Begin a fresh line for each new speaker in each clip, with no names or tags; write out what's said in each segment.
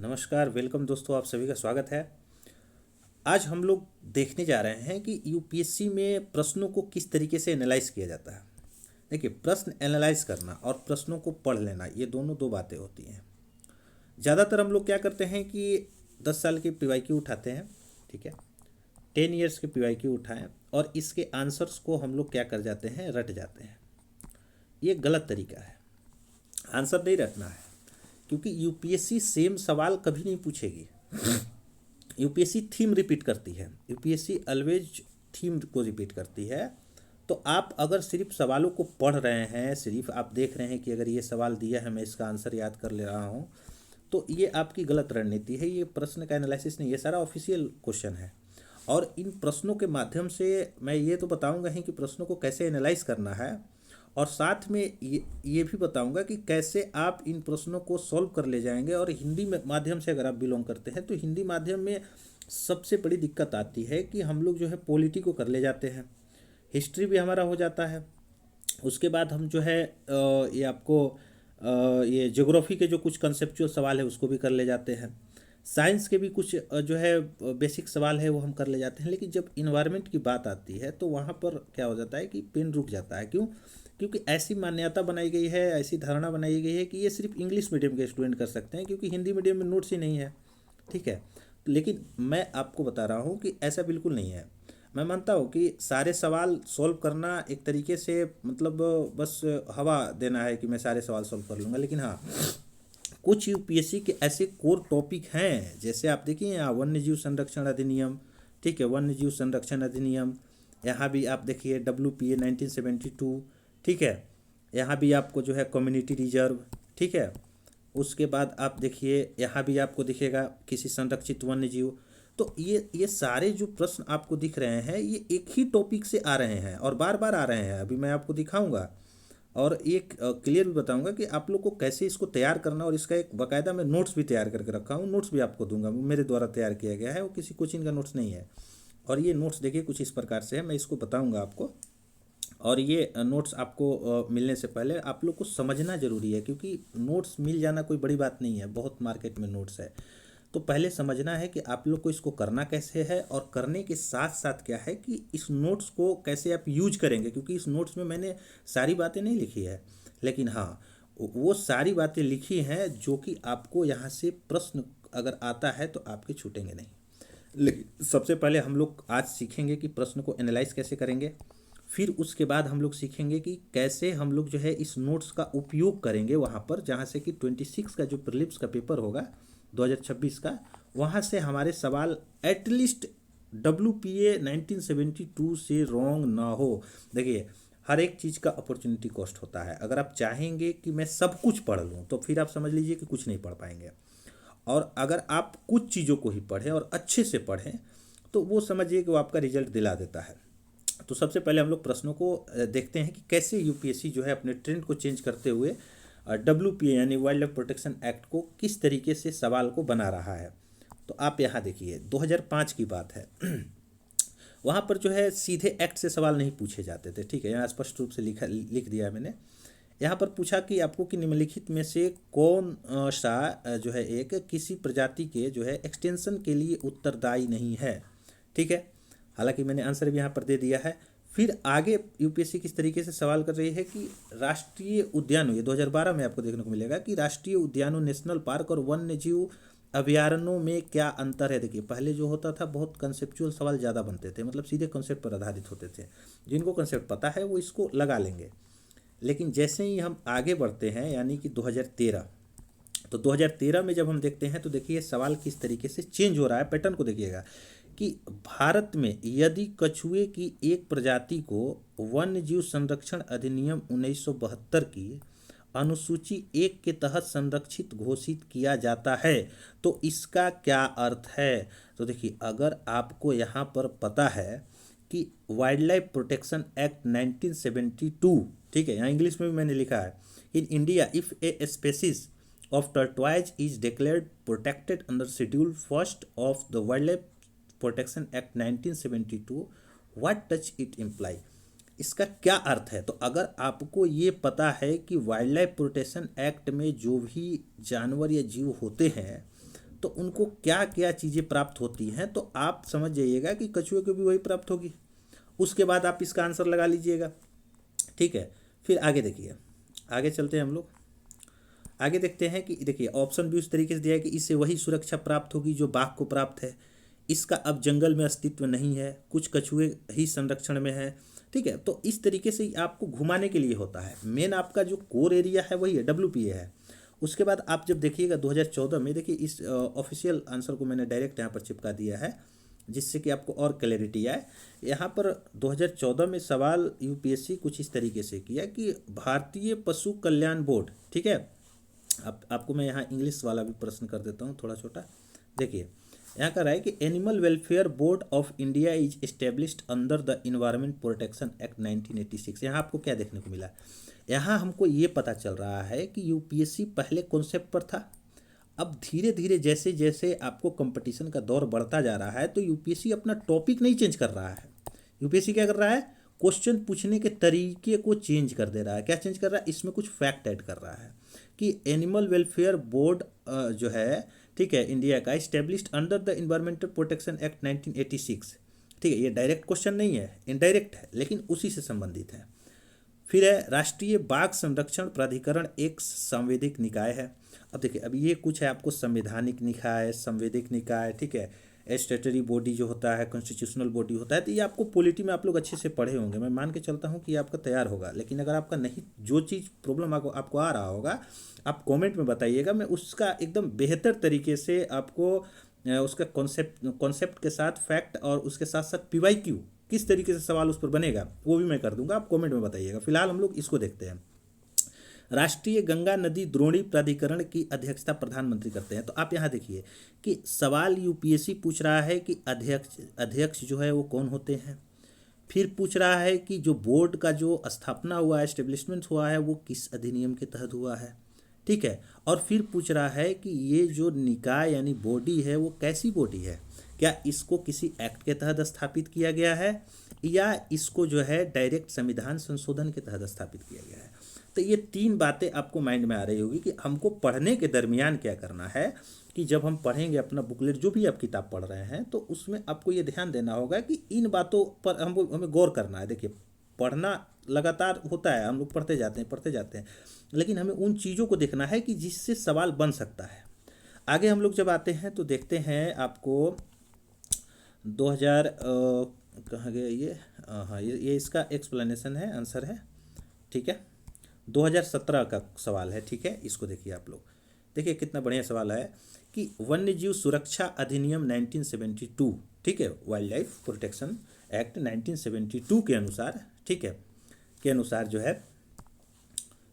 नमस्कार, वेलकम दोस्तों, आप सभी का स्वागत है। आज हम लोग देखने जा रहे हैं कि यूपीएससी में प्रश्नों को किस तरीके से एनालाइज किया जाता है। देखिए, प्रश्न एनालाइज करना और प्रश्नों को पढ़ लेना, ये दोनों दो बातें होती हैं। ज़्यादातर हम लोग क्या करते हैं कि 10 साल की पीवाईक्यू उठाते हैं, ठीक है, 10 ईयर्स के पीवाईक्यू उठाएं और इसके आंसर्स को हम लोग क्या कर जाते हैं, रट जाते हैं। ये गलत तरीका है। आंसर नहीं रटना है, क्योंकि यूपीएससी सेम सवाल कभी नहीं पूछेगी। यूपीएससी थीम रिपीट करती है, यूपीएससी ऑलवेज थीम को रिपीट करती है। तो आप अगर सिर्फ सवालों को पढ़ रहे हैं, सिर्फ आप देख रहे हैं कि अगर ये सवाल दिया है मैं इसका आंसर याद कर ले रहा हूँ, तो ये आपकी गलत रणनीति है। ये प्रश्न का एनालिसिस नहीं, ये सारा ऑफिशियल क्वेश्चन है। और इन प्रश्नों के माध्यम से मैं ये तो बताऊंगा ही कि प्रश्नों को कैसे एनालाइज करना है, और साथ में ये भी बताऊंगा कि कैसे आप इन प्रश्नों को सॉल्व कर ले जाएंगे। और हिंदी में माध्यम से अगर आप बिलोंग करते हैं तो हिंदी माध्यम में सबसे बड़ी दिक्कत आती है कि हम लोग जो है पॉलिटी को कर ले जाते हैं, हिस्ट्री भी हमारा हो जाता है। उसके बाद हम जो है ये आपको ये ज्योग्राफी के जो कुछ कंसेप्चुअल सवाल है उसको भी कर ले जाते हैं। साइंस के भी कुछ जो है बेसिक सवाल है वो हम कर ले जाते हैं। लेकिन जब इन्वायरमेंट की बात आती है तो वहाँ पर क्या हो जाता है कि पेन रुक जाता है। क्यों? क्योंकि ऐसी मान्यता बनाई गई है, ऐसी धारणा बनाई गई है कि ये सिर्फ इंग्लिश मीडियम के स्टूडेंट कर सकते हैं, क्योंकि हिंदी मीडियम में नोट्स ही नहीं है। ठीक है, लेकिन मैं आपको बता रहा हूँ कि ऐसा बिल्कुल नहीं है। मैं मानता हूँ कि सारे सवाल सॉल्व करना एक तरीके से मतलब बस हवा देना है कि मैं सारे सवाल सॉल्व कर लूँगा। लेकिन हाँ, कुछ यूपीएससी के ऐसे कोर टॉपिक हैं, जैसे आप देखिए यहाँ वन्य जीव संरक्षण अधिनियम, ठीक है, वन्य जीव संरक्षण अधिनियम। यहाँ भी आप देखिए WPA 1972, ठीक है, यहाँ भी आपको जो है कम्युनिटी रिजर्व, ठीक है। उसके बाद आप देखिए यहाँ भी आपको दिखेगा किसी संरक्षित वन्य जीव। तो ये सारे जो प्रश्न आपको दिख रहे हैं ये एक ही टॉपिक से आ रहे हैं और बार बार आ रहे हैं। अभी मैं आपको दिखाऊंगा और एक क्लियर भी बताऊंगा कि आप लोग को कैसे इसको तैयार करना, और इसका एक बाकायदा मैं नोट्स भी तैयार करके रखा हूँ। नोट्स भी आपको दूंगा, वो मेरे द्वारा तैयार किया गया है, वो किसी कोचिंग का नोट्स नहीं है। और ये नोट्स देखिए कुछ इस प्रकार से है, मैं इसको बताऊंगा आपको। और ये नोट्स आपको मिलने से पहले आप लोग को समझना ज़रूरी है, क्योंकि नोट्स मिल जाना कोई बड़ी बात नहीं है, बहुत मार्केट में नोट्स है। तो पहले समझना है कि आप लोग को इसको करना कैसे है, और करने के साथ साथ क्या है कि इस नोट्स को कैसे आप यूज करेंगे। क्योंकि इस नोट्स में मैंने सारी बातें नहीं लिखी है, लेकिन हाँ, वो सारी बातें लिखी हैं जो कि आपको यहाँ से प्रश्न अगर आता है तो आपके छूटेंगे नहीं। लेकिन सबसे पहले हम लोग आज सीखेंगे कि प्रश्न को एनालाइज कैसे करेंगे। फिर उसके बाद हम लोग सीखेंगे कि कैसे हम लोग जो है इस नोट्स का उपयोग करेंगे वहाँ पर, जहाँ से कि 26 का जो प्रीलिम्स का पेपर होगा 2026 का, वहाँ से हमारे सवाल एटलीस्ट WPA 1972 से रॉन्ग ना हो। देखिए, हर एक चीज़ का अपॉर्चुनिटी कॉस्ट होता है। अगर आप चाहेंगे कि मैं सब कुछ पढ़ लूँ तो फिर आप समझ लीजिए कि कुछ नहीं पढ़ पाएंगे। और अगर आप कुछ चीज़ों को ही पढ़ें और अच्छे से पढ़ें तो वो समझिए कि वो आपका रिजल्ट दिला देता है। तो सबसे पहले हम लोग प्रश्नों को देखते हैं कि कैसे यूपीएससी जो है अपने ट्रेंड को चेंज करते हुए WPA यानी वाइल्ड लाइफ प्रोटेक्शन एक्ट को किस तरीके से सवाल को बना रहा है। तो आप यहाँ देखिए 2005 की बात है। वहाँ पर जो है सीधे एक्ट से सवाल नहीं पूछे जाते थे, ठीक है, यहाँ स्पष्ट रूप से लिख दिया है मैंने। यहाँ पर पूछा कि आपको कि निम्नलिखित में से कौन सा जो है एक किसी प्रजाति के जो है एक्सटेंशन के लिए उत्तरदायी नहीं है, ठीक है। हालांकि मैंने आंसर भी यहाँ पर दे दिया है। फिर आगे यूपीएससी किस तरीके से सवाल कर रही है कि राष्ट्रीय उद्यानों, ये 2012 में आपको देखने को मिलेगा कि राष्ट्रीय उद्यानों, नेशनल पार्क और वन्य जीव अभ्यारण्यों में क्या अंतर है। देखिए, पहले जो होता था बहुत कंसेप्चुअल सवाल ज़्यादा बनते थे, मतलब सीधे कंसेप्ट पर आधारित होते थे। जिनको कंसेप्ट पता है वो इसको लगा लेंगे। लेकिन जैसे ही हम आगे बढ़ते हैं यानी कि 2013, तो 2013 में जब हम देखते हैं तो देखिए सवाल किस तरीके से चेंज हो रहा है। पैटर्न को देखिएगा कि भारत में यदि कछुए की एक प्रजाति को वन्य जीव संरक्षण अधिनियम 1972 की अनुसूची 1 के तहत संरक्षित घोषित किया जाता है तो इसका क्या अर्थ है। तो देखिए, अगर आपको यहाँ पर पता है कि वाइल्ड लाइफ प्रोटेक्शन एक्ट 1972, ठीक है, यहाँ इंग्लिश में भी मैंने लिखा है, in India if a species of टर्टवाइज is declared protected under schedule first of the wild life protection act 1972, what touch it imply. इसका क्या अर्थ है। तो अगर आपको ये पता है कि वाइल्ड लाइफ प्रोटेक्शन एक्ट में जो भी जानवर या जीव होते हैं तो उनको क्या क्या चीज़ें प्राप्त होती हैं, तो आप समझ जाइएगा कि कछुए को भी वही प्राप्त होगी। उसके बाद आप इसका आंसर लगा लीजिएगा। ठीक है, फिर आगे देखिए, आगे चलते हैं हम लोग। आगे देखते हैं कि देखिए ऑप्शन भी उस तरीके से दिया है कि इससे वही सुरक्षा प्राप्त होगी जो बाघ को प्राप्त है। इसका अब जंगल में अस्तित्व नहीं है, कुछ कछुए ही संरक्षण में है। ठीक है, तो इस तरीके से आपको घुमाने के लिए होता है। मेन आपका जो कोर एरिया है वही है, WPA है। उसके बाद आप जब देखिएगा 2014 में, देखिए इस ऑफिशियल आंसर को मैंने डायरेक्ट यहाँ पर चिपका दिया है जिससे कि आपको और क्लैरिटी आए। यहाँ पर 2014 में सवाल यूपीएससी कुछ इस तरीके से किया कि भारतीय पशु कल्याण बोर्ड, ठीक है, आपको मैं यहाँ इंग्लिश वाला भी प्रश्न कर देता हूँ थोड़ा छोटा। देखिए यहाँ का रहा है कि animal welfare board of India is established under the environment protection act 1986। यहाँ आपको क्या देखने को मिला, यहाँ हमको ये पता चल रहा है कि यूपीएससी पहले कॉन्सेप्ट पर था, अब धीरे धीरे जैसे जैसे आपको कंपटीशन का दौर बढ़ता जा रहा है तो यूपीएससी अपना टॉपिक नहीं चेंज कर रहा है। यूपीएससी क्या कर रहा है, क्वेश्चन पूछने के तरीके को चेंज कर दे रहा है। क्या चेंज कर रहा है, इसमें कुछ फैक्ट ऐड कर रहा है कि एनिमल वेलफेयर बोर्ड जो है, ठीक है, इंडिया का, established under the environmental protection act 1986। ठीक है, ये डायरेक्ट क्वेश्चन नहीं है, इनडायरेक्ट है, लेकिन उसी से संबंधित है। फिर है राष्ट्रीय बाघ संरक्षण प्राधिकरण एक संवैधानिक निकाय है। अब देखिए, अब ये कुछ है आपको संवैधानिक निकाय, संवैधानिक निकाय, ठीक है, स्टैट्यूटरी बॉडी जो होता है, कॉन्स्टिट्यूशनल बॉडी होता है। तो ये आपको पॉलिटी में आप लोग अच्छे से पढ़े होंगे, मैं मान के चलता हूँ कि आपका तैयार होगा। लेकिन अगर आपका नहीं, जो चीज़ प्रॉब्लम आपको आ रहा होगा, आप कमेंट में बताइएगा, मैं उसका एकदम बेहतर तरीके से आपको उसका कॉन्सेप्ट के साथ फैक्ट और उसके साथ साथ PYQ किस तरीके से सवाल उस पर बनेगा वो भी मैं कर दूंगा, आप कमेंट में बताइएगा। फिलहाल हम लोग इसको देखते हैं। राष्ट्रीय गंगा नदी द्रोणी प्राधिकरण की अध्यक्षता प्रधानमंत्री करते हैं। तो आप यहाँ देखिए कि सवाल यूपीएससी पूछ रहा है कि अध्यक्ष जो है वो कौन होते हैं। फिर पूछ रहा है कि जो बोर्ड का जो स्थापना हुआ है, एस्टेब्लिशमेंट हुआ है, वो किस अधिनियम के तहत हुआ है। ठीक है, और फिर पूछ रहा है कि ये जो निकाय यानी बॉडी है वो कैसी बॉडी है, क्या इसको किसी एक्ट के तहत स्थापित किया गया है या इसको जो है डायरेक्ट संविधान संशोधन के तहत स्थापित किया गया है। तो ये तीन बातें आपको माइंड में आ रही होगी कि हमको पढ़ने के दरमियान क्या करना है, कि जब हम पढ़ेंगे अपना बुकलेट जो भी आप किताब पढ़ रहे हैं तो उसमें आपको ये ध्यान देना होगा कि इन बातों पर हमें गौर करना है। देखिए पढ़ना लगातार होता है, हम लोग पढ़ते जाते हैं, लेकिन हमें उन चीज़ों को देखना है कि जिससे सवाल बन सकता है। आगे हम लोग जब आते हैं तो देखते हैं आपको 2000 कहाँ गया ये, हाँ ये इसका एक्सप्लेनेशन है, आंसर है, ठीक है, 2017 का सवाल है। ठीक है, इसको देखिए आप लोग, देखिए कितना बढ़िया सवाल है कि वन्य जीव सुरक्षा अधिनियम 1972, ठीक है, वाइल्ड लाइफ प्रोटेक्शन एक्ट 1972 के अनुसार, ठीक है, के अनुसार जो है,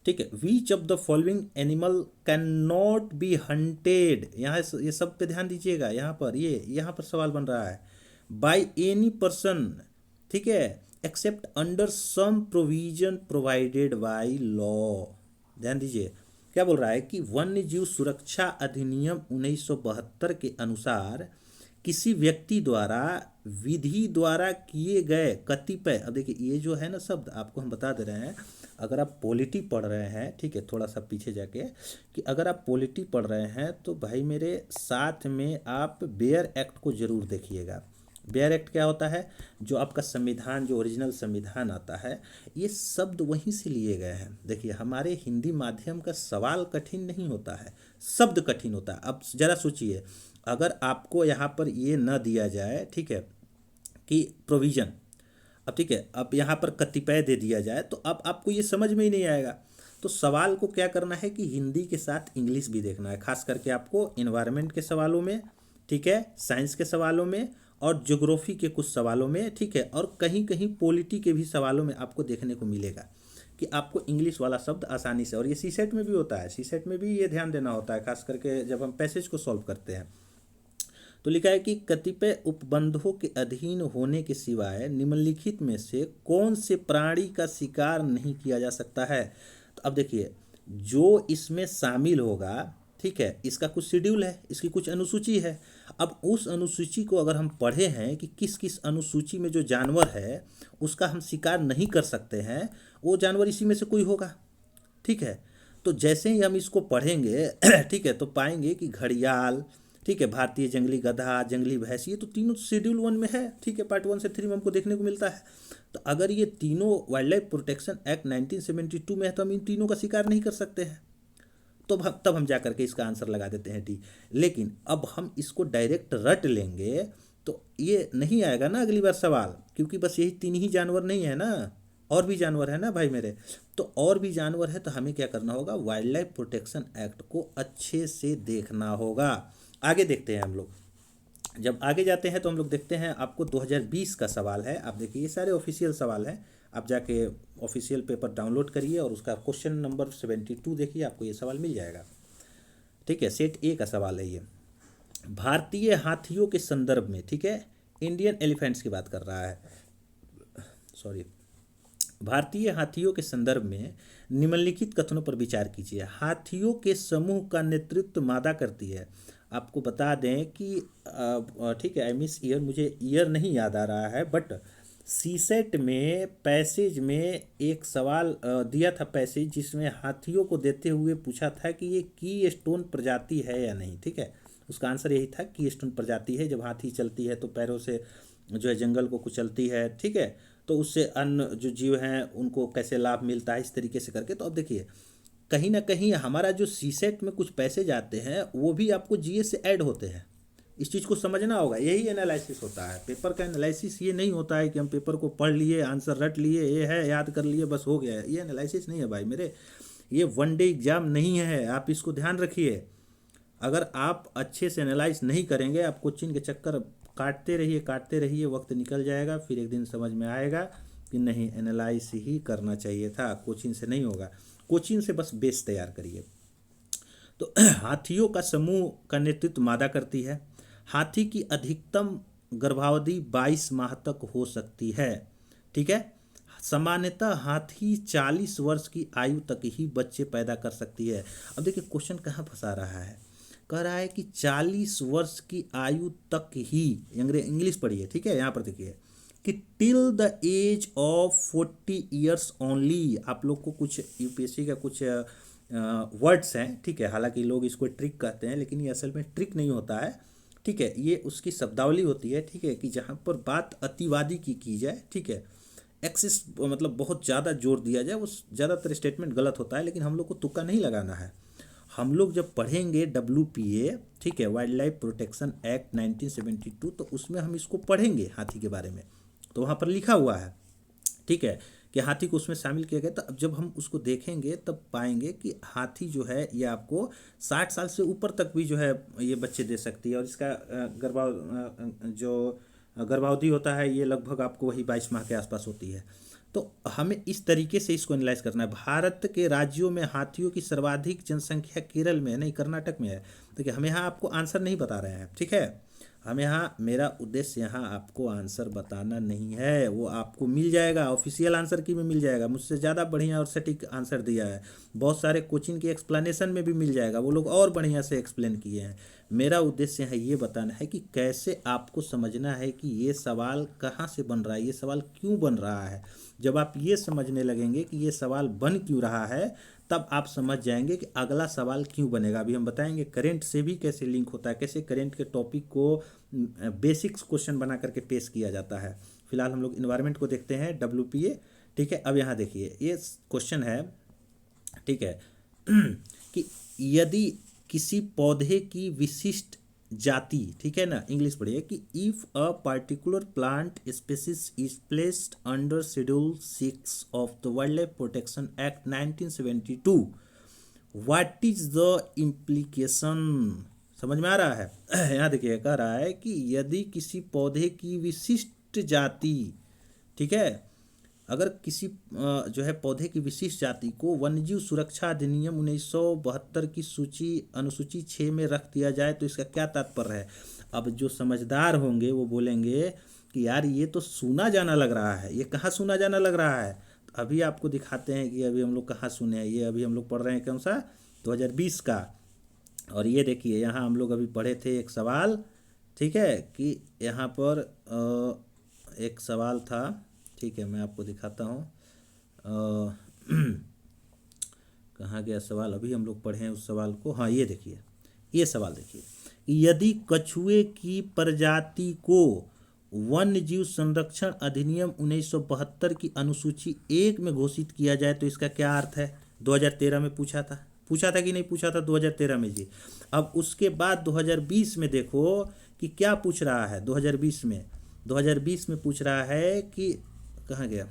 ठीक है, which of the following animal can not be hunted, यहाँ ये सब पे ध्यान दीजिएगा। यहाँ पर सवाल बन रहा है बाय एनी पर्सन, ठीक है, except under some provision provided by law. ध्यान दीजिए क्या बोल रहा है कि वन्य जीव सुरक्षा अधिनियम 1972 के अनुसार किसी व्यक्ति द्वारा विधि द्वारा किए गए कतिपय, अब देखिए ये जो है ना शब्द आपको हम बता दे रहे हैं, अगर आप पॉलिटी पढ़ रहे हैं, ठीक है, थोड़ा सा पीछे जाके, कि अगर आप पॉलिटी पढ़ रहे हैं तो भाई मेरे साथ में आप बेयर एक्ट को जरूर देखिएगा। बेयर एक्ट क्या होता है, जो आपका संविधान, जो ओरिजिनल संविधान आता है, ये शब्द वहीं से लिए गए हैं। देखिए हमारे हिंदी माध्यम का सवाल कठिन नहीं होता है, शब्द कठिन होता है। अब जरा सोचिए, अगर आपको यहाँ पर ये न दिया जाए, ठीक है, कि प्रोविजन, अब ठीक है, अब यहाँ पर कतिपय दे दिया जाए तो अब आपको ये समझ में ही नहीं आएगा। तो सवाल को क्या करना है कि हिंदी के साथ इंग्लिश भी देखना है, खास करके आपको इन्वायरमेंट के सवालों में, ठीक है, साइंस के सवालों में और ज्योग्राफी के कुछ सवालों में, ठीक है, और कहीं कहीं पॉलिटी के भी सवालों में आपको देखने को मिलेगा कि आपको इंग्लिश वाला शब्द आसानी से, और ये सीसेट में भी होता है, सीसेट में भी ये ध्यान देना होता है, खास करके जब हम पैसेज को सॉल्व करते हैं। तो लिखा है कि कतिपय उपबंधों के अधीन होने के सिवाय निम्नलिखित में से कौन से प्राणी का शिकार नहीं किया जा सकता है। तो अब देखिए जो इसमें शामिल होगा, ठीक है, इसका कुछ शेड्यूल है, इसकी कुछ अनुसूची है। अब उस अनुसूची को अगर हम पढ़े हैं कि किस किस अनुसूची में जो जानवर है उसका हम शिकार नहीं कर सकते हैं, वो जानवर इसी में से कोई होगा। ठीक है, तो जैसे ही हम इसको पढ़ेंगे ठीक है, तो पाएंगे कि घड़ियाल, ठीक है, भारतीय जंगली गधा, जंगली भैंस, ये तो तीनों शेड्यूल 1 में है। ठीक है, पार्ट 1 से 3 में हमको देखने को मिलता है। तो अगर ये तीनों वाइल्ड लाइफ प्रोटेक्शन एक्ट 1972 में है तो हम इन तीनों का शिकार नहीं कर सकते हैं। तो तब हम जा करके इसका आंसर लगा देते हैं डी। लेकिन अब हम इसको डायरेक्ट रट लेंगे तो ये नहीं आएगा ना अगली बार सवाल, क्योंकि बस यही 3 ही जानवर नहीं है ना, और भी जानवर है ना भाई मेरे। तो और भी जानवर है तो हमें क्या करना होगा, वाइल्ड लाइफ प्रोटेक्शन एक्ट को अच्छे से देखना होगा। आगे देखते हैं हम लोग। जब आगे जाते हैं तो हम लोग देखते हैं, आपको 2020 का सवाल है। आप देखिए ये सारे ऑफिशियल सवाल हैं, आप जाके ऑफिशियल पेपर डाउनलोड करिए और उसका क्वेश्चन नंबर 72 देखिए, आपको ये सवाल मिल जाएगा। ठीक है, सेट ए का सवाल है ये। भारतीय हाथियों के संदर्भ में, ठीक है, इंडियन एलिफेंट्स की बात कर रहा है, सॉरी, भारतीय हाथियों के संदर्भ में निम्नलिखित कथनों पर विचार कीजिए। हाथियों के समूह का नेतृत्व मादा करती है। आपको बता दें कि ठीक है, आई मिस ईयर, मुझे ईयर नहीं याद आ रहा है, बट सीसेट में पैसेज में एक सवाल दिया था पैसेज, जिसमें हाथियों को देते हुए पूछा था कि ये की स्टोन प्रजाति है या नहीं। ठीक है, उसका आंसर यही था की स्टोन प्रजाति है। जब हाथी चलती है तो पैरों से जो है जंगल को कुचलती है। ठीक है, तो उससे अन्य जो जीव हैं उनको कैसे लाभ मिलता है, इस तरीके से करके। तो अब देखिए, कहीं ना कहीं हमारा जो सीसेट में कुछ पैसेज आते हैं वो भी आपको जीएस से ऐड होते हैं। इस चीज़ को समझना होगा, यही एनालिसिस होता है। पेपर का एनालिसिस ये नहीं होता है कि हम पेपर को पढ़ लिए, आंसर रट लिए, ये है याद कर लिए, बस हो गया है। ये एनालिसिस नहीं है भाई मेरे, ये 1 डे एग्जाम नहीं है, आप इसको ध्यान रखिए। अगर आप अच्छे से एनालाइज नहीं करेंगे, आप कोचिंग के चक्कर काटते रहिए, वक्त निकल जाएगा, फिर एक दिन समझ में आएगा कि नहीं, एनालाइज ही करना चाहिए था, कोचिंग से नहीं होगा। कोचिंग से बस बेस तैयार करिए। तो हाथियों का समूह का नेतृत्व मादा करती है। हाथी की अधिकतम गर्भावधि 22 माह तक हो सकती है। ठीक है, सामान्यतः हाथी 40 वर्ष की आयु तक ही बच्चे पैदा कर सकती है। अब देखिए क्वेश्चन कहाँ फंसा रहा है, कह रहा है कि 40 वर्ष की आयु तक ही, इंग्लिश पढ़िए। ठीक है, यहाँ पर देखिए कि till the age of 40 years only. आप लोग को कुछ यूपीएससी का कुछ वर्ड्स हैं, ठीक है, हालांकि लोग इसको ट्रिक कहते हैं, लेकिन ये असल में ट्रिक नहीं होता है। ठीक है, ये उसकी शब्दावली होती है। ठीक है, कि जहाँ पर बात अतिवादी की जाए, ठीक है, एक्सेस मतलब बहुत ज़्यादा जोर दिया जाए, वो ज़्यादातर स्टेटमेंट गलत होता है। लेकिन हम लोग को तुक्का नहीं लगाना है। हम लोग जब पढ़ेंगे WPA, ठीक है, वाइल्ड लाइफ प्रोटेक्शन एक्ट 1972, तो उसमें हम इसको पढ़ेंगे हाथी के बारे में, तो वहाँ पर लिखा हुआ है, ठीक है, कि हाथी को उसमें शामिल किया गया। तो अब जब हम उसको देखेंगे तब पाएंगे कि हाथी जो है ये आपको 60 साल से ऊपर तक भी जो है ये बच्चे दे सकती है। और इसका गर्भावधि होता है ये लगभग आपको वही 22 माह के आसपास होती है। तो हमें इस तरीके से इसको एनालाइज करना है। भारत के राज्यों में हाथियों की सर्वाधिक जनसंख्या केरल में, नहीं कर्नाटक में है। देखिए हम यहाँ आपको आंसर नहीं बता रहे हैं, ठीक है, हम यहाँ, मेरा उद्देश्य यहाँ आपको आंसर बताना नहीं है, वो आपको मिल जाएगा, ऑफिशियल आंसर की में मिल जाएगा। मुझसे ज़्यादा बढ़िया और सटीक आंसर दिया है, बहुत सारे कोचिंग के एक्सप्लेनेशन में भी मिल जाएगा, वो लोग और बढ़िया से एक्सप्लेन किए हैं। मेरा उद्देश्य यहाँ ये बताना है कि कैसे आपको समझना है कि ये सवाल कहाँ से बन रहा है, ये सवाल क्यों बन रहा है। जब आप ये समझने लगेंगे कि ये सवाल बन क्यों रहा है, तब आप समझ जाएंगे कि अगला सवाल क्यों बनेगा। अभी हम बताएंगे करंट से भी कैसे लिंक होता है, कैसे करंट के टॉपिक को बेसिक्स क्वेश्चन बना करके पेश किया जाता है। फिलहाल हम लोग इन्वायरमेंट को देखते हैं, WPA। ठीक है, अब यहाँ देखिए ये क्वेश्चन है, ठीक है, कि यदि किसी पौधे की विशिष्ट जाति, ठीक है ना, इंग्लिश पढ़िए, कि if a particular plant species is placed under schedule 6 of the wild life protection act 1972, what is the implication. समझ में आ रहा है। यहाँ देखिए कह रहा है कि यदि किसी पौधे की विशिष्ट जाति, ठीक है, अगर किसी जो है पौधे की विशिष्ट जाति को वन्यजीव सुरक्षा अधिनियम 1972 की अनुसूची 6 में रख दिया जाए तो इसका क्या तात्पर्य है। अब जो समझदार होंगे वो बोलेंगे कि यार ये तो सुना जाना लग रहा है, ये कहाँ सुना जाना लग रहा है। तो अभी आपको दिखाते हैं कि अभी हम लोग कहाँ सुने हैं। ये अभी हम लोग पढ़ रहे हैं कौन सा, 2020 का। और ये देखिए यहाँ हम लोग अभी पढ़े थे एक सवाल, ठीक है, कि यहाँ पर एक सवाल था, ठीक है, मैं आपको दिखाता हूँ कहाँ गया सवाल। अभी हम लोग पढ़े हैं उस सवाल को, हाँ ये देखिए, ये सवाल देखिए यदि कछुए की प्रजाति को वन्य जीव संरक्षण अधिनियम 1972 की अनुसूची 1 में घोषित किया जाए तो इसका क्या अर्थ है? 2013 में पूछा था कि नहीं पूछा था 2013 में जी। अब उसके बाद 2020 में देखो कि क्या पूछ रहा है। 2020 में पूछ रहा है कि कहाँ गया,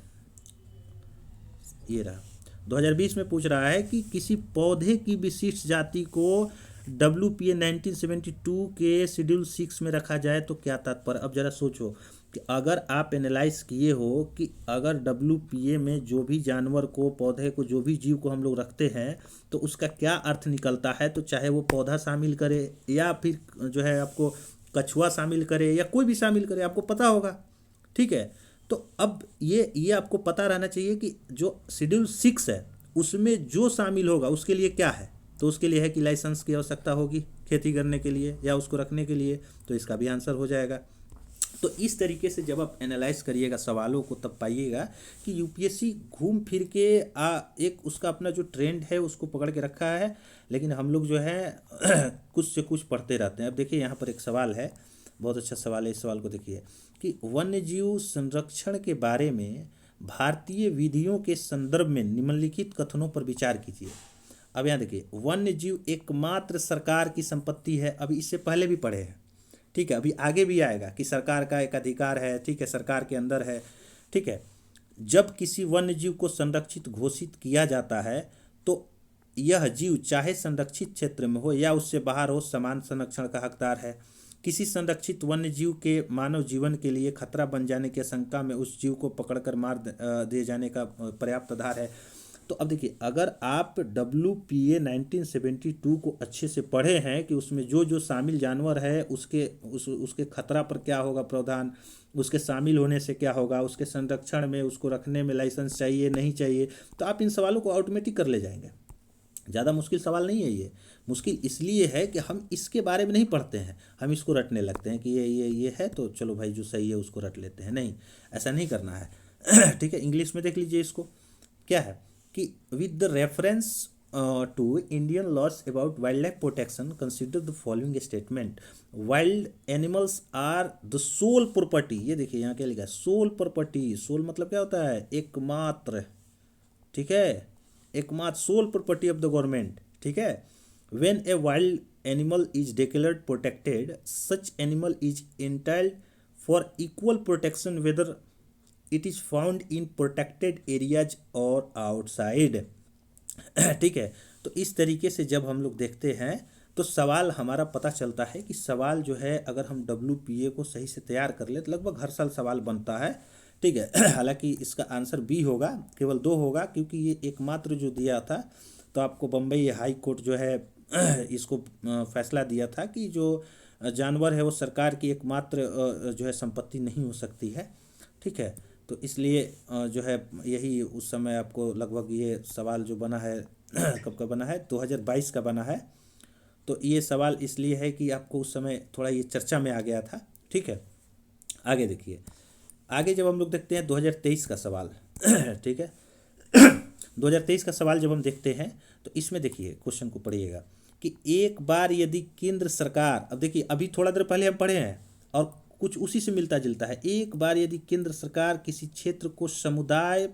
ये रहा। 2020 में पूछ रहा है कि किसी पौधे की विशिष्ट जाति को WPA 1972 के शेड्यूल 6 में रखा जाए तो क्या तात्पर्य। अब जरा सोचो कि अगर आप एनालाइज किए हो कि अगर WPA में जो भी जानवर को, पौधे को, जो भी जीव को हम लोग रखते हैं तो उसका क्या अर्थ निकलता है, तो चाहे वो पौधा शामिल करे या फिर जो है आपको कछुआ शामिल करे या कोई भी शामिल करे, आपको पता होगा। ठीक है, तो अब ये आपको पता रहना चाहिए कि जो शेड्यूल 6 है उसमें जो शामिल होगा उसके लिए क्या है। तो उसके लिए है कि लाइसेंस की आवश्यकता होगी खेती करने के लिए या उसको रखने के लिए, तो इसका भी आंसर हो जाएगा। तो इस तरीके से जब आप एनालाइज करिएगा सवालों को तब पाइएगा कि यूपीएससी घूम फिर के एक उसका अपना जो ट्रेंड है उसको पकड़ के रखा है, लेकिन हम लोग जो है कुछ से कुछ पढ़ते रहते हैं। अब देखिए यहाँ पर एक सवाल है, बहुत अच्छा सवाल है। इस सवाल को देखिए कि वन्य जीव संरक्षण के बारे में भारतीय विधियों के संदर्भ में निम्नलिखित कथनों पर विचार कीजिए। अब यहाँ देखिए, वन्य जीव एकमात्र सरकार की संपत्ति है। अभी इससे पहले भी पढ़े हैं, ठीक है, अभी आगे भी आएगा कि सरकार का एक अधिकार है, ठीक है, सरकार के अंदर है, ठीक है। जब किसी वन्य जीव को संरक्षित घोषित किया जाता है तो यह जीव चाहे संरक्षित क्षेत्र में हो या उससे बाहर हो समान संरक्षण का हकदार है। किसी संरक्षित वन्य जीव के मानव जीवन के लिए खतरा बन जाने की आशंका में उस जीव को पकड़कर मार दिए जाने का पर्याप्त आधार है। तो अब देखिए, अगर आप WPA 1972 को अच्छे से पढ़े हैं कि उसमें जो जो शामिल जानवर है उसके खतरा पर क्या होगा प्रावधान, उसके शामिल होने से क्या होगा, उसके संरक्षण में, उसको रखने में लाइसेंस चाहिए नहीं चाहिए, तो आप इन सवालों को ऑटोमेटिक कर ले जाएंगे। ज़्यादा मुश्किल सवाल नहीं है ये। मुश्किल इसलिए है कि हम इसके बारे में नहीं पढ़ते हैं, हम इसको रटने लगते हैं कि ये है तो चलो भाई जो सही है उसको रट लेते हैं। नहीं, ऐसा नहीं करना है। ठीक है, इंग्लिश में देख लीजिए इसको, क्या है कि with the reference to Indian laws about wild life protection consider the following statement. Wild animals are the sole property. ये देखिए यहाँ क्या लिखा है, सोल प्रॉपर्टी। सोल मतलब क्या होता है, एकमात्र, ठीक है, एकमात्र, sole property of the government, ठीक है। When a wild animal is declared protected such animal is entitled for equal protection whether it is found in protected areas और आउटसाइड। ठीक है, तो इस तरीके से जब हम लोग देखते हैं तो सवाल हमारा पता चलता है कि सवाल जो है अगर हम WPA को सही से तैयार कर ले तो लगभग हर साल सवाल बनता है। ठीक है, हालांकि इसका आंसर बी होगा, केवल 2 होगा, क्योंकि ये एकमात्र जो दिया था तो आपको बम्बई हाई कोर्ट जो है इसको फैसला दिया था कि जो जानवर है वो सरकार की एकमात्र जो है संपत्ति नहीं हो सकती है। ठीक है, तो इसलिए जो है यही उस समय आपको लगभग ये सवाल जो बना है कब का बना है, 2022 का बना है। तो ये सवाल इसलिए है कि आपको उस समय थोड़ा ये चर्चा में आ गया था। ठीक है, आगे देखिए, आगे जब हम लोग देखते हैं 2023 का सवाल ठीक है 2023 का सवाल जब हम देखते हैं तो इसमें देखिए क्वेश्चन को पढ़िएगा कि एक बार यदि केंद्र सरकार, अब देखिए अभी थोड़ा देर पहले हम पढ़े हैं और कुछ उसी से मिलता जुलता है, एक बार यदि केंद्र सरकार किसी क्षेत्र को समुदाय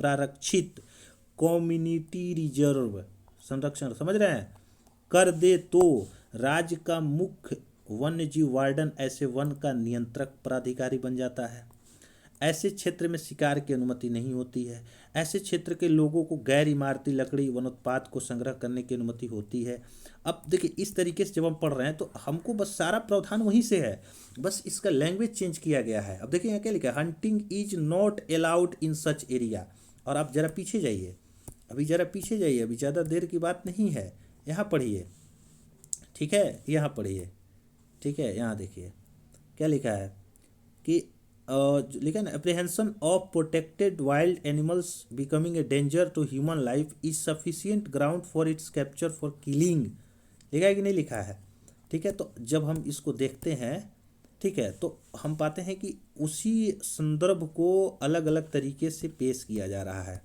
प्रारक्षित कम्युनिटी रिजर्व संरक्षण, समझ रहे हैं, कर दे तो राज्य का मुख्य वन्य जीव वार्डन ऐसे वन का नियंत्रक प्राधिकारी बन जाता है। ऐसे क्षेत्र में शिकार की अनुमति नहीं होती है। ऐसे क्षेत्र के लोगों को गैर इमारती लकड़ी वनोत्पाद को संग्रह करने की अनुमति होती है। अब देखिए इस तरीके से जब हम पढ़ रहे हैं तो हमको बस सारा प्रावधान वहीं से है, बस इसका लैंग्वेज चेंज किया गया है। अब देखिए यहाँ क्या लिखा है, hunting is not allowed in such area. और आप जरा पीछे जाइए, अभी ज़रा पीछे जाइए, अभी ज़्यादा देर की बात नहीं है, यहाँ पढ़िए, ठीक है, यहाँ पढ़िए, ठीक है, यहाँ देखिए क्या लिखा है कि लिखा है ना, apprehension of protected wild animals becoming a danger to human life is sufficient ground for its capture for killing. लिखा है कि नहीं लिखा है? ठीक है, तो जब हम इसको देखते हैं, ठीक है, तो हम पाते हैं कि उसी संदर्भ को अलग अलग तरीके से पेश किया जा रहा है।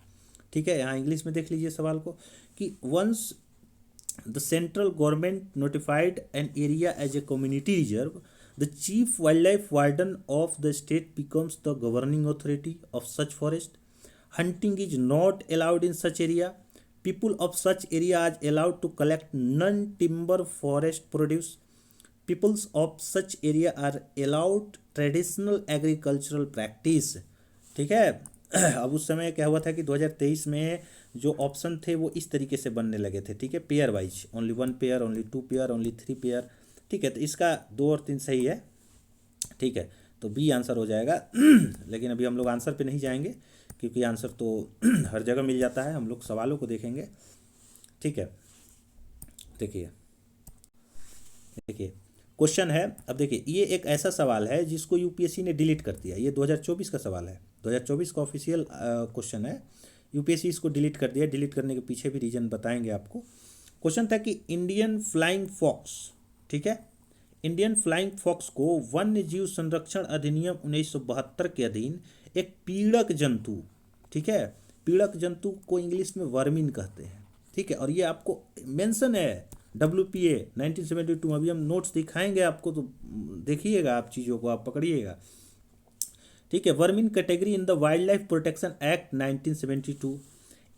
ठीक है, यहाँ इंग्लिश में देख लीजिए सवाल को कि once The central government notified an area as a community reserve. The chief wildlife warden of the state becomes the governing authority of such forest. Hunting is not allowed in such area. People of such area are allowed to collect non-timber forest produce. Peoples of such area are allowed traditional agricultural practice. ठीक है। अब उस समय क्या हुआ था कि 2023 में जो ऑप्शन थे वो इस तरीके से बनने लगे थे। ठीक है, pair wise, only 1 pair, only 2 pair, only 3 pair. ठीक है, तो इसका 2 और 3 सही है। ठीक है, तो बी आंसर हो जाएगा। लेकिन अभी हम लोग आंसर पे नहीं जाएंगे क्योंकि आंसर तो हर जगह मिल जाता है। हम लोग सवालों को देखेंगे। ठीक है, देखिए देखिए क्वेश्चन है। अब देखिए, ये एक ऐसा सवाल है जिसको यूपीएससी ने डिलीट कर दिया। ये 2024 का सवाल है, 2024 का ऑफिशियल क्वेश्चन है। यूपीएससी इसको डिलीट कर दिया। डिलीट करने के पीछे भी रीजन बताएंगे आपको। क्वेश्चन था कि इंडियन फ्लाइंग फॉक्स, ठीक है, इंडियन फ्लाइंग फॉक्स को वन्य जीव संरक्षण अधिनियम 1972 के अधीन एक पीड़क जंतु, ठीक है, पीड़क जंतु को इंग्लिश में वर्मिन कहते हैं। ठीक है, और ये आपको मेंशन है WPA 1972। अभी हम नोट्स दिखाएंगे आपको, तो देखिएगा आप, चीज़ों को आप पकड़िएगा। ठीक है, vermin category in the wild life protection act 1972।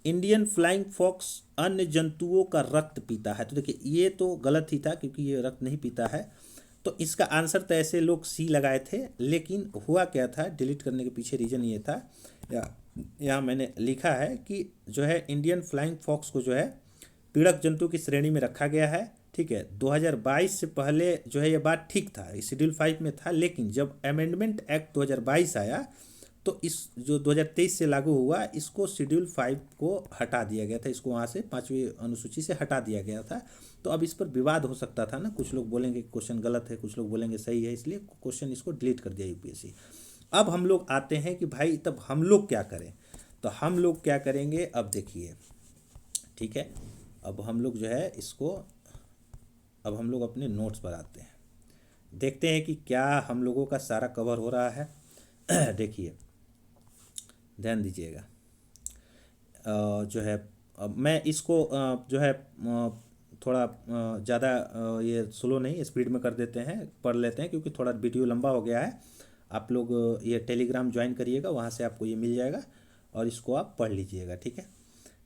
Indian flying fox अन्य जंतुओं का रक्त पीता है। तो देखिए, ये तो गलत ही था क्योंकि ये रक्त नहीं पीता है। तो इसका आंसर तो ऐसे लोग सी लगाए थे, लेकिन हुआ क्या था, डिलीट करने के पीछे रीजन ये था, यहाँ मैंने लिखा है कि जो है इंडियन फ्लाइंग फॉक्स को जो है पीड़क जंतु की श्रेणी में रखा गया है। ठीक है, 2022 से पहले जो है ये बात ठीक था, शेड्यूल 5 में था। लेकिन जब अमेंडमेंट एक्ट 2022 आया तो इस जो 2023 से लागू हुआ, इसको शेड्यूल 5 को हटा दिया गया था। इसको वहाँ से 5वीं अनुसूची से हटा दिया गया था। तो अब इस पर विवाद हो सकता था ना, कुछ लोग बोलेंगे क्वेश्चन गलत है, कुछ लोग बोलेंगे सही है, इसलिए क्वेश्चन इसको डिलीट कर दिया यूपीएससी। अब हम लोग आते हैं कि भाई तब हम लोग क्या करें। तो हम लोग क्या करेंगे, अब देखिए, ठीक है, अब हम लोग जो है इसको, अब हम लोग अपने नोट्स पर आते हैं, देखते हैं कि क्या हम लोगों का सारा कवर हो रहा है। देखिए, ध्यान दीजिएगा। जो है मैं इसको जो है थोड़ा ज़्यादा ये स्लो नहीं, स्पीड में कर देते हैं, पढ़ लेते हैं क्योंकि थोड़ा वीडियो लंबा हो गया है। आप लोग ये टेलीग्राम ज्वाइन करिएगा, वहाँ से आपको ये मिल जाएगा और इसको आप पढ़ लीजिएगा। ठीक है,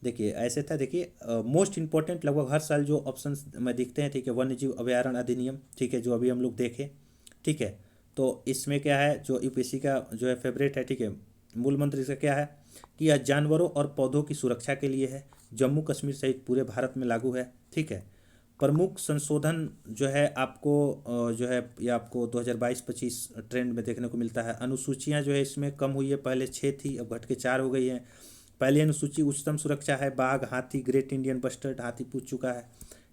देखिए ऐसे था। देखिए मोस्ट इंपॉर्टेंट लगभग हर साल जो ऑप्शंस में दिखते हैं, ठीक है, वन्य जीव अभयारण्य अधिनियम, ठीक है, जो अभी हम लोग देखें। ठीक है, तो इसमें क्या है, जो यूपीएससी का जो है फेवरेट है, ठीक है, मूल मंत्र इसका क्या है कि यह जानवरों और पौधों की सुरक्षा के लिए है, जम्मू कश्मीर सहित पूरे भारत में लागू है। ठीक है, प्रमुख संशोधन जो है आपको जो है ये आपको 2022-25 ट्रेंड में देखने को मिलता है। अनुसूचियां जो है इसमें कम हुई है, पहले 6 थी, अब घट के 4 हो गई हैं। पहली अनुसूची उच्चतम सुरक्षा है, बाघ, हाथी, ग्रेट इंडियन बस्टर्ड, हाथी पूछ चुका है।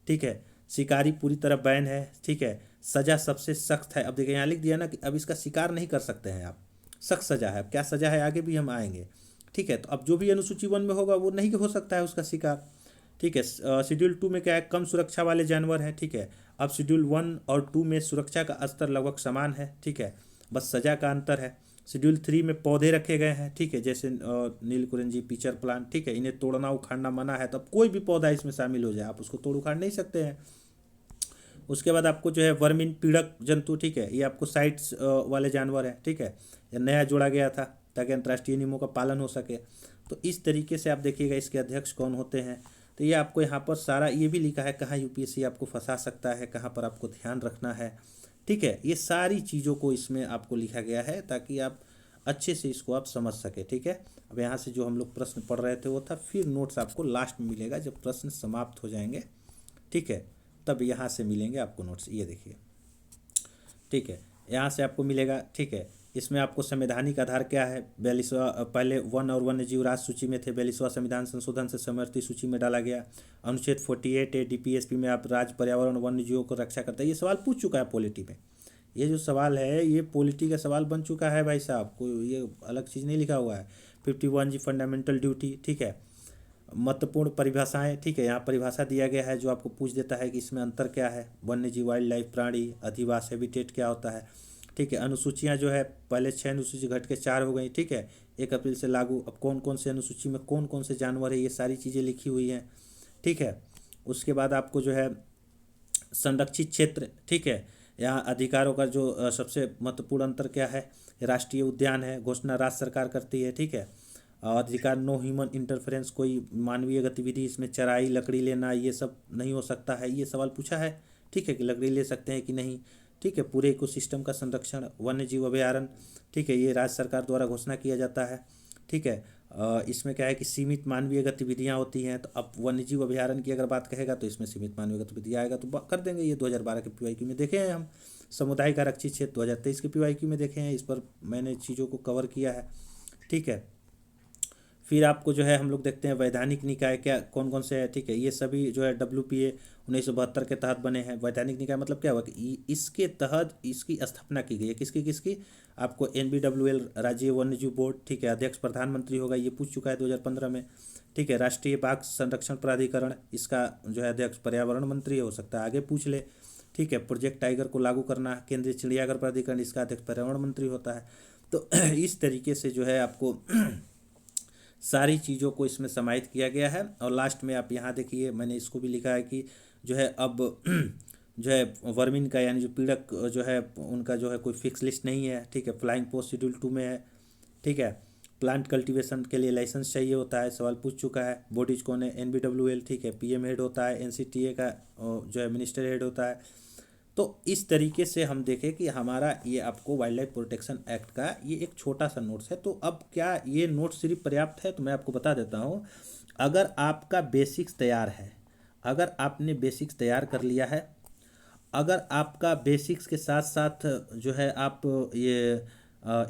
ठीक है, शिकारी पूरी तरह बैन है। ठीक है, सज़ा सबसे सख्त है। अब देखिए यहाँ लिख दिया ना कि अब इसका शिकार नहीं कर सकते हैं आप, सख्त सज़ा है। अब क्या सज़ा है आगे भी हम आएंगे। ठीक है, तो अब जो भी अनुसूची 1 में होगा वो नहीं हो सकता है उसका शिकार। ठीक है, शेड्यूल 2 में क्या है, कम सुरक्षा वाले जानवर हैं। ठीक है, अब शेड्यूल 1 और 2 में सुरक्षा का स्तर लगभग समान है। ठीक है, बस सज़ा का अंतर है। शेड्यूल 3 में पौधे रखे गए हैं। ठीक है, जैसे नीलकुरंजी, पीचर प्लांट। ठीक है, इन्हें तोड़ना उखाड़ना मना है। तो अब कोई भी पौधा इसमें शामिल हो जाए, आप उसको तोड़ उखाड़ नहीं सकते हैं। उसके बाद आपको जो है वर्मिन पीड़क जंतु, ठीक है, ये आपको साइट्स वाले जानवर हैं। ठीक है, ये नया जोड़ा गया था ताकि अंतर्राष्ट्रीय नियमों का पालन हो सके। तो इस तरीके से आप देखिएगा इसके अध्यक्ष कौन होते हैं। तो ये आपको यहाँ पर सारा ये भी लिखा है कहाँ यूपीएससी आपको फंसा सकता है, कहाँ पर आपको ध्यान रखना है। ठीक है, ये सारी चीज़ों को इसमें आपको लिखा गया है ताकि आप अच्छे से इसको आप समझ सके। ठीक है, अब यहाँ से जो हम लोग प्रश्न पढ़ रहे थे वो था, फिर नोट्स आपको लास्ट में मिलेगा जब प्रश्न समाप्त हो जाएंगे। ठीक है, तब यहाँ से मिलेंगे आपको नोट्स, ये देखिए। ठीक है, यहाँ से आपको मिलेगा। ठीक है, इसमें आपको संवैधानिक आधार क्या है, 42वां, पहले वन और वन्य जीव राज्य सूची में थे, 42वां संविधान संशोधन से समवर्ती सूची में डाला गया। अनुच्छेद 48A DPSP में आप राज्य पर्यावरण वन्य जीवों को रक्षा करते हैं। ये सवाल पूछ चुका है पॉलिटी में, ये जो सवाल है ये पॉलिटी का सवाल बन चुका है भाई साहब, कोई ये अलग चीज़ नहीं लिखा हुआ है। 51G fundamental duty. ठीक है, महत्वपूर्ण परिभाषाएं। ठीक है, यहाँ परिभाषा दिया गया है जो आपको पूछ देता है कि इसमें अंतर क्या है, वन्य जीव, वाइल्ड लाइफ, प्राणी, अधिवास, हैबिटेट क्या होता है। ठीक है, अनुसूचियाँ जो है पहले 6 अनुसूची घट के 4 हो गई। ठीक है, 1 अप्रैल से लागू। अब कौन कौन से अनुसूची में कौन कौन से जानवर है, ये सारी चीज़ें लिखी हुई हैं। ठीक है, उसके बाद आपको जो है संरक्षित क्षेत्र, ठीक है, यहाँ अधिकारों का जो सबसे महत्वपूर्ण अंतर क्या है, राष्ट्रीय उद्यान है, घोषणा राज्य सरकार करती है, ठीक है। और अधिकार नो ह्यूमन इंटरफेरेंस, कोई मानवीय गतिविधि इसमें चराई लकड़ी लेना ये सब नहीं हो सकता है, ये सवाल पूछा है, ठीक है, कि लकड़ी ले सकते हैं कि नहीं, ठीक है। पूरे इकोसिस्टम का संरक्षण, वन्य जीव अभयारण्य, ठीक है, ये राज्य सरकार द्वारा घोषणा किया जाता है, ठीक है। इसमें क्या है कि सीमित मानवीय गतिविधियाँ होती हैं, तो अब वन्य जीव अभयारण्य की अगर बात कहेगा तो इसमें सीमित मानवीय गतिविधियाँ आएगा तो कर देंगे। ये 2012 के PYQ में देखे हैं हम। सामुदायिक आरक्षित क्षेत्र 2023 के PYQ में देखे हैं, इस पर मैंने चीज़ों को कवर किया है, ठीक है। फिर आपको जो है हम लोग देखते हैं वैधानिक निकाय क्या कौन कौन से है, ठीक है, ये सभी जो है WPA 1972 के तहत बने हैं। वैधानिक निकाय मतलब क्या हुआ कि इसके तहत इसकी स्थापना की गई है, किसकी किसकी, आपको NBWL राज्य वन्यजीव बोर्ड, ठीक है, अध्यक्ष प्रधानमंत्री होगा, ये पूछ चुका है 2015 में, ठीक है। राष्ट्रीय बाघ संरक्षण प्राधिकरण, इसका जो है अध्यक्ष पर्यावरण मंत्री हो सकता है, आगे पूछ ले, ठीक है। प्रोजेक्ट टाइगर को लागू करना, केंद्रीय चिड़ियाघर प्राधिकरण, इसका अध्यक्ष पर्यावरण मंत्री होता है। तो इस तरीके से जो है आपको सारी चीज़ों को इसमें समाहित किया गया है। और लास्ट में आप यहाँ देखिए मैंने इसको भी लिखा है कि जो है अब जो है वर्मिन का यानी जो पीड़क जो है उनका जो है कोई फिक्स लिस्ट नहीं है, ठीक है। फ्लाइंग पोस्ट शेड्यूल 2 में है, ठीक है। प्लांट कल्टीवेशन के लिए लाइसेंस चाहिए होता है, सवाल पूछ चुका है। बॉडीज कौन है, NBWL, ठीक है, PM हेड होता है, NCTA का जो है मिनिस्टर हेड होता है। तो इस तरीके से हम देखें कि हमारा ये आपको वाइल्ड लाइफ प्रोटेक्शन एक्ट का ये एक छोटा सा नोट्स है। तो अब क्या ये नोट्स सिर्फ पर्याप्त है, तो मैं आपको बता देता हूँ। अगर आपका बेसिक्स तैयार है, अगर आपने बेसिक्स तैयार कर लिया है, अगर आपका बेसिक्स के साथ साथ जो है आप ये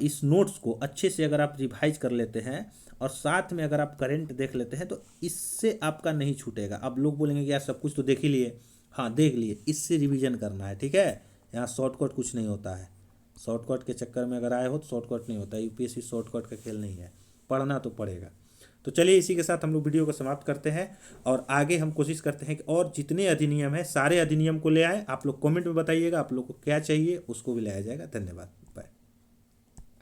इस नोट्स को अच्छे से अगर आप रिवाइज कर लेते हैं और साथ में अगर आप करंट देख लेते हैं तो इससे आपका नहीं छूटेगा। अब लोग बोलेंगे कि यार सब कुछ तो देख ही लिए, हाँ देख लिए, इससे रिवीजन करना है, ठीक है। यहाँ शॉर्टकट कुछ नहीं होता है, शॉर्टकट के चक्कर में अगर आए हो तो शॉर्टकट नहीं होता है। UPSC शॉर्टकट का खेल नहीं है, पढ़ना तो पड़ेगा। तो चलिए इसी के साथ हम लोग वीडियो को समाप्त करते हैं और आगे हम कोशिश करते हैं कि और जितने अधिनियम हैं सारे अधिनियम को ले आए। आप लोग कमेंट में बताइएगा आप लोग को क्या चाहिए, उसको भी लाया जाएगा। धन्यवाद, बाय।